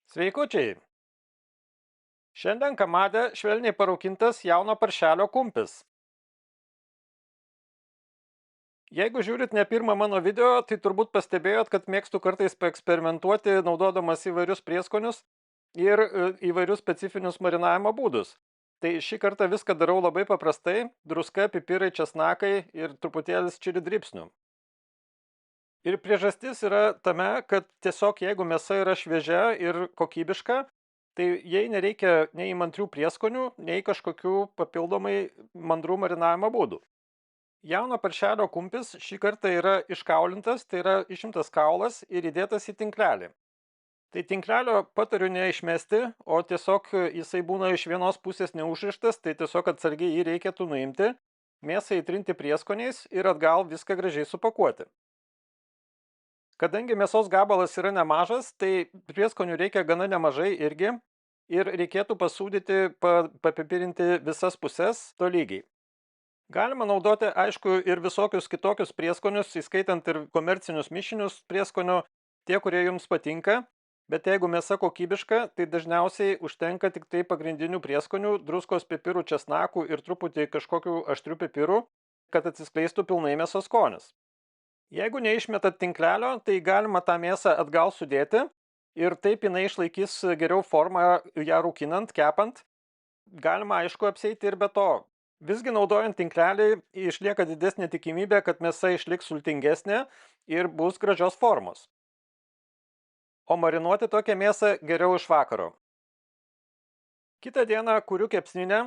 Sveikučiai! Šiandien kamade švelniai paraukintas jauno paršelio kumpis. Jeigu žiūrit ne pirmą mano video, tai turbūt pastebėjot, kad mėgstu kartais paeksperimentuoti, naudodamas įvairius prieskonius ir įvairius specifinius marinavimo būdus. Tai šį kartą viską darau labai paprastai - druska, pipirai, česnakai ir truputėlis čili dribsnių. Ir priežastis yra tame, kad tiesiog jeigu mėsa yra šviežia ir kokybiška, tai jai nereikia nei įmantrių prieskonių, nei kažkokių papildomai mandrų marinavimo būdų. Jauno paršelio kumpis šį kartą yra iškaulintas, tai yra išimtas kaulas ir įdėtas į tinklelį. Tai tinklelio patariu neišmesti, o tiesiog jisai būna iš vienos pusės neužrištas, tai tiesiog atsargiai jį reikėtų nuimti, mėsą įtrinti prieskoniais ir atgal viską gražiai supakuoti. Kadangi mėsos gabalas yra nemažas, tai prieskonių reikia gana nemažai irgi ir reikėtų pasūdyti, papipirinti visas puses tolygiai. Galima naudoti, aišku, ir visokius kitokius prieskonius, įskaitant ir komercinius mišinius prieskonių, tie, kurie jums patinka, bet jeigu mėsa kokybiška, tai dažniausiai užtenka tik tai pagrindinių prieskonių, druskos, pipirų, česnakų ir truputį kažkokių aštrių pipirų, kad atsiskleistų pilnai mėsos skonis. Jeigu neišmetat tinklelio, tai galima tą mėsą atgal sudėti ir taip jinai išlaikys geriau formą ją rūkinant, kepant. Galima, aišku, apsieiti ir be to. Visgi naudojant tinklelį išlieka didesnė tikimybė, kad mėsa išliks sultingesnė ir bus gražios formos. O marinuoti tokią mėsą geriau iš vakaro. Kitą dieną kuriu kepsninę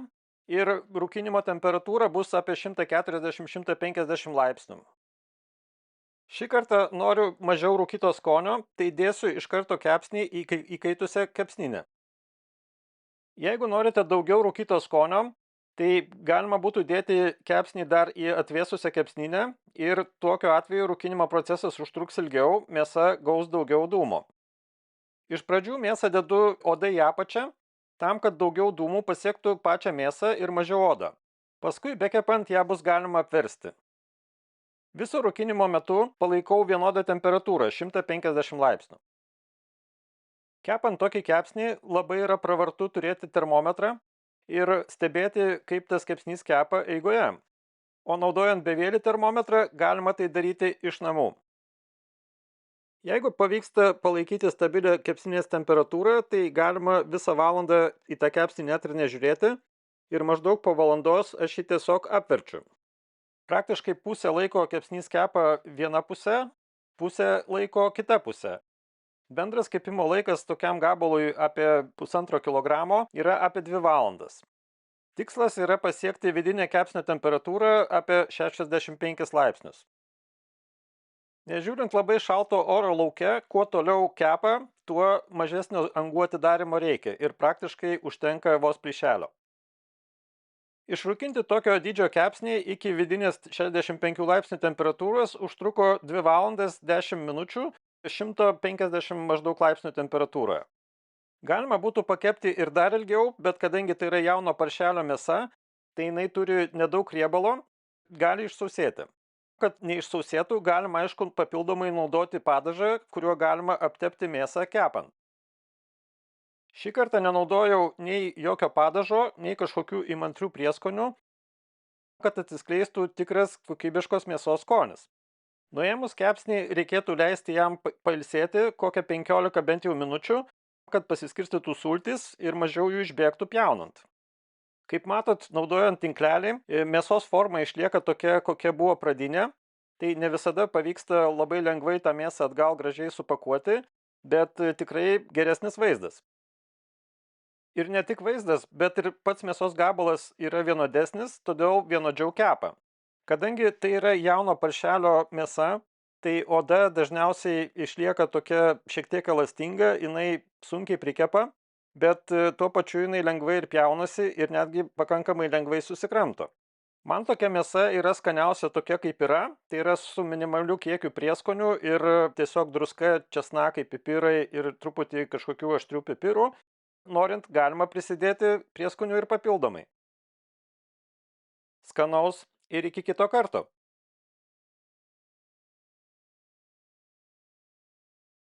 ir rūkinimo temperatūra bus apie 140–150 laipsnių. Šį kartą noriu mažiau rūkyto skonio, tai dėsiu iš karto kepsnį į įkaitusią kepsninę. Jeigu norite daugiau rūkyto skonio, tai galima būtų dėti kepsnį dar į atvėsusią kepsninę ir tokiu atveju rūkinimo procesas užtruks ilgiau, mėsa gaus daugiau dūmo. Iš pradžių mėsą dedu oda į apačią, tam, kad daugiau dūmų pasiektų pačią mėsą ir mažiau odą. Paskui bekepant ją bus galima apversti. Viso rūkinimo metu palaikau vienodą temperatūrą 150 laipsnių. Kepant tokį kepsnį labai yra pravartu turėti termometrą ir stebėti, kaip tas kepsnys kepa eigoje. O naudojant bevielį termometrą galima tai daryti iš namų. Jeigu pavyksta palaikyti stabilią kepsninės temperatūrą, tai galima visą valandą į tą kepsnį net ir nežiūrėti ir maždaug po valandos aš jį tiesiog apverčiu. Praktiškai pusę laiko kepsnys kepa viena pusė, pusę laiko kita pusė. Bendras kepimo laikas tokiam gabalui apie 1,5 kilogramo yra apie 2 valandas. Tikslas yra pasiekti vidinę kepsnio temperatūrą apie 65 laipsnius. Nežiūrint labai šalto oro lauke, kuo toliau kepa, tuo mažesnio angų atidarimo reikia ir praktiškai užtenka vos plyšelio. Išrūkinti tokio dydžio kepsnį iki vidinės 65 laipsnių temperatūros užtruko 2 valandas 10 minučių 150 maždaug laipsnių temperatūroje. Galima būtų pakepti ir dar ilgiau, bet kadangi tai yra jauno paršelio mėsa, tai jinai turi nedaug riebalo, gali išsausėti. Kad neišsausėtų, galima aišku papildomai naudoti padažą, kuriuo galima aptepti mėsą kepant. Šį kartą nenaudojau nei jokio padažo, nei kažkokių įmantrių prieskonių, kad atsiskleistų tikras kokybiškos mėsos skonis. Nuėmus kepsnį reikėtų leisti jam pailsėti kokią 15 bent jau minučių, kad pasiskirstytų sultys ir mažiau jų išbėgtų pjaunant. Kaip matot, naudojant tinklelį, mėsos forma išlieka tokia, kokia buvo pradinė, tai ne visada pavyksta labai lengvai tą mėsą atgal gražiai supakuoti, bet tikrai geresnis vaizdas. Ir ne tik vaizdas, bet ir pats mėsos gabalas yra vienodesnis, todėl vienodžiau kepa. Kadangi tai yra jauno paršelio mėsa, tai oda dažniausiai išlieka tokia šiek tiek elastinga, jinai sunkiai prikepa, bet tuo pačiu jinai lengvai ir pjaunasi ir netgi pakankamai lengvai susikramto. Man tokia mėsa yra skaniausia tokia kaip yra, tai yra su minimaliu kiekiu prieskonių ir tiesiog druska, česnakai, pipirai ir truputį kažkokių aštrių pipirų. Norint, galima prisidėti prieskonių ir papildomai. Skanaus ir iki kito karto.